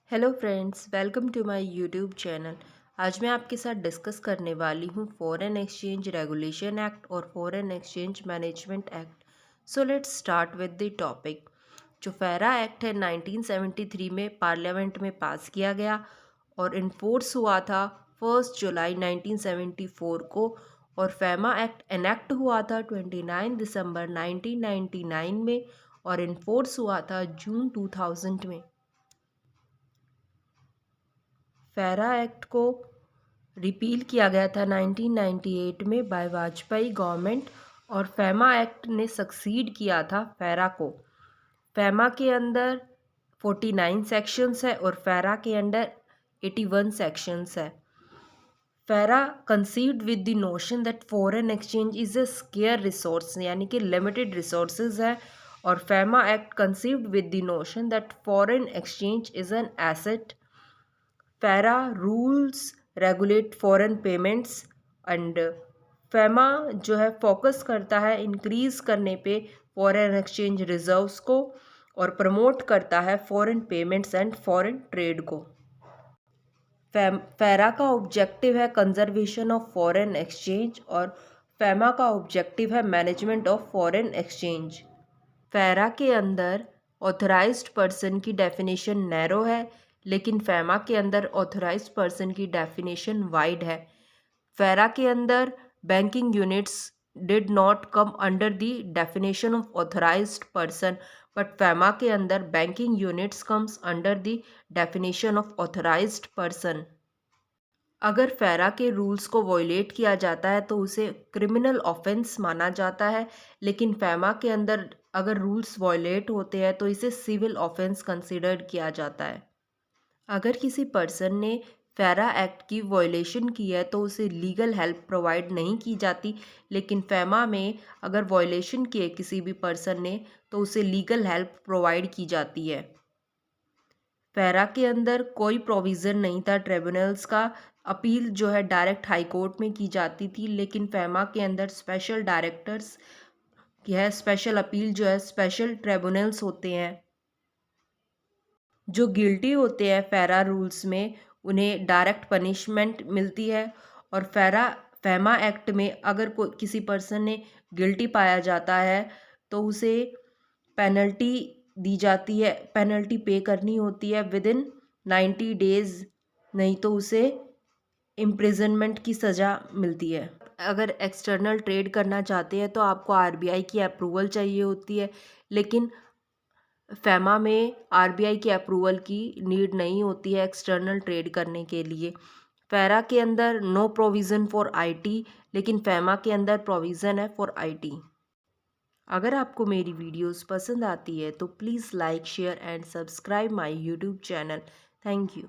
Hello friends, welcome to my YouTube channel. आज मैं आपके साथ डिस्कस करने वाली हूँ फॉरेन एक्सचेंज रेगुलेशन एक्ट और foreign exchange management act. So let's start with the topic. जो फेरा एक्ट है 1973 में पार्लियामेंट में पास किया गया और इन्फोर्स हुआ था 1 जुलाई 1974 को, और फेमा एक्ट एनेक्ट हुआ था 29 दिसंबर 1999 में और इन्फोर्स हुआ था जून 2000 में। फेरा एक्ट को रिपील किया गया था 1998 में बाय वाजपेयी गवर्नमेंट, और फेमा एक्ट ने सक्सीड किया था फेरा को। फेमा के अंदर 49 सेक्शंस है और फेरा के अंदर 81 सेक्शंस है। FERA conceived with the notion that foreign exchange is a scarce resource, यानी कि लिमिटेड रिसोर्सेज है, और FEMA act conceived with the notion that foreign exchange is an asset. FERA rules regulate foreign payments and FEMA जो है focus करता है increase करने पे फॉरेन एक्सचेंज रिजर्व्स को, और प्रमोट करता है foreign payments and foreign trade को। फेरा का ऑब्जेक्टिव है कंजर्वेशन ऑफ फॉरेन एक्सचेंज और फेमा का ऑब्जेक्टिव है मैनेजमेंट ऑफ फॉरेन एक्सचेंज। फेरा के अंदर ऑथराइज्ड पर्सन की डेफिनेशन नैरो है, लेकिन फेमा के अंदर ऑथराइज्ड पर्सन की डेफिनेशन वाइड है। फेरा के अंदर banking units did not come under the definition of authorised person, but FEMA के अंदर banking units comes under the definition of authorised person. अगर फेरा के रूल्स को वॉयलेट किया जाता है तो उसे क्रिमिनल ऑफेंस माना जाता है, लेकिन फेमा के अंदर अगर रूल्स वॉयलेट होते हैं तो इसे सिविल ऑफेंस कंसिडर किया जाता है। अगर किसी पर्सन ने फेरा एक्ट की वॉयलेशन की है तो उसे लीगल हेल्प प्रोवाइड नहीं की जाती, लेकिन फेमा में अगर वॉयलेशन की है किसी भी पर्सन ने तो उसे लीगल हेल्प प्रोवाइड की जाती है। फेरा के अंदर कोई प्रोविज़न नहीं था ट्रिब्यूनल्स का। अपील जो है डायरेक्ट हाई कोर्ट में की जाती थी, लेकिन फेमा के अंदर स्पेशल डायरेक्टर्स की है, स्पेशल अपील जो है स्पेशल ट्रिब्यूनल्स होते हैं। जो गिल्टी होते हैं फेरा रूल्स में उन्हें डायरेक्ट पनिशमेंट मिलती है, और फेमा एक्ट में अगर कोई किसी पर्सन ने गिल्टी पाया जाता है तो उसे पेनल्टी दी जाती है, पेनल्टी पे करनी होती है विद इन 90 डेज़, नहीं तो उसे इम्प्रिजनमेंट की सज़ा मिलती है। अगर एक्सटर्नल ट्रेड करना चाहते हैं तो आपको आरबीआई की अप्रूवल चाहिए होती है, लेकिन फेमा में आरबीआई की अप्रूवल की नीड नहीं होती है एक्सटर्नल ट्रेड करने के लिए। फेरा के अंदर नो प्रोविज़न फॉर आईटी, लेकिन फेमा के अंदर प्रोविज़न है फॉर आईटी। अगर आपको मेरी वीडियोस पसंद आती है तो please like share and subscribe my YouTube channel. Thank you.